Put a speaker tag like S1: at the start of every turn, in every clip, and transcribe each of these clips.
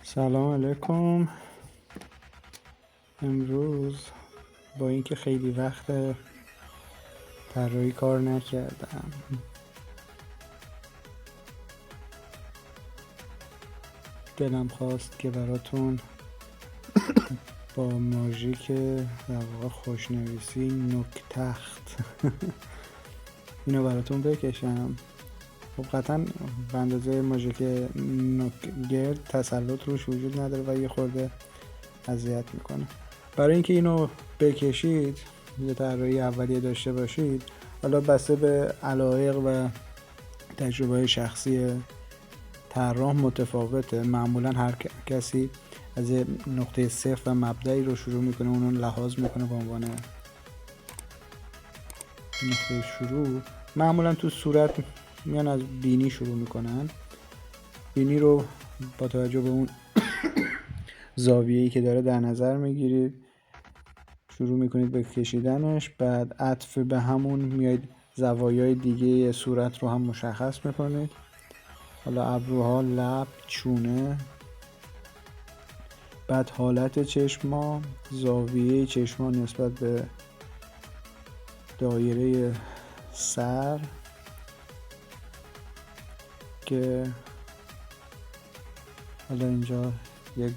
S1: سلام علیکم. امروز با اینکه خیلی وقت طراحی کار نکردم دلم خواست که براتون با ماژیک در واقع خوشنویسی نوک تخت اینو براتون بکشم. خب قطعا به اندازه ماژیک نوک گرد تسلط روش وجود نداره و یه خورده اذیت میکنه. برای اینکه اینو بکشید یه طراحی اولیه داشته باشید، حالا بسته به علایق و تجربه شخصی طراح متفاوته. معمولا هر کسی از یه نقطه صفر و مبدئی رو شروع میکنه، اونو لحاظ میکنه به عنوان نقطه شروع. معمولا تو صورت میان از بینی شروع میکنن. بینی رو با توجه به اون زاویه‌ای که داره در نظر میگیرید، شروع میکنید به کشیدنش. بعد عطف به همون میایید زوایای دیگه صورت رو هم مشخص میکنید، حالا ابروها، لب، چونه. بعد حالت چشما، زاویه چشما نسبت به دایره سر که حالا اینجا یک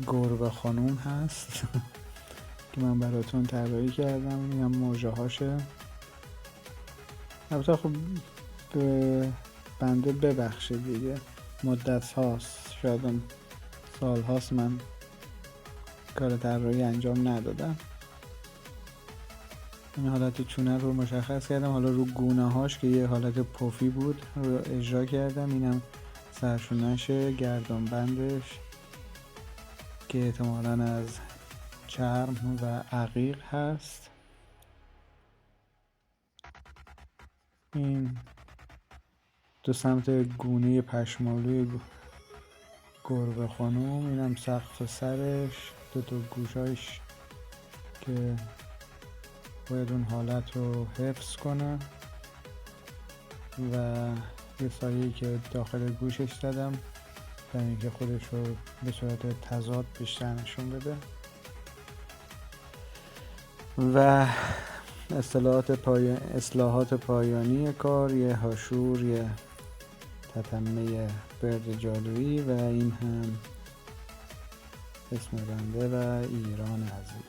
S1: گربه خانوم هست که من براتون طراحی کردم. این هم موجه هاشه. البته خب به بنده ببخشید دیگه، مدت هاست، شاید سال هاست من کار طراحی انجام ندادم. این حالت چونه رو مشخص کردم. حالا رو گونه هاش که یه حالت پفی بود رو اجرا کردم. اینم سرشونش، گردن بندش که احتمالاً از چرم و عقیق هست. این دو سمت گونه پشمالوی گربه خانوم. اینم سقف سرش، دو گوشاش که باید اون حالت رو حفظ کنه و یه سایه‌ای که داخل گوشش زدم برای اینکه خودش رو به صورت تضاد بیشتر نشون بده. و اصلاحات پایانی کار، یه هاشور، یه تتمه برد جادویی و این هم اسم بنده و ایران عزیز.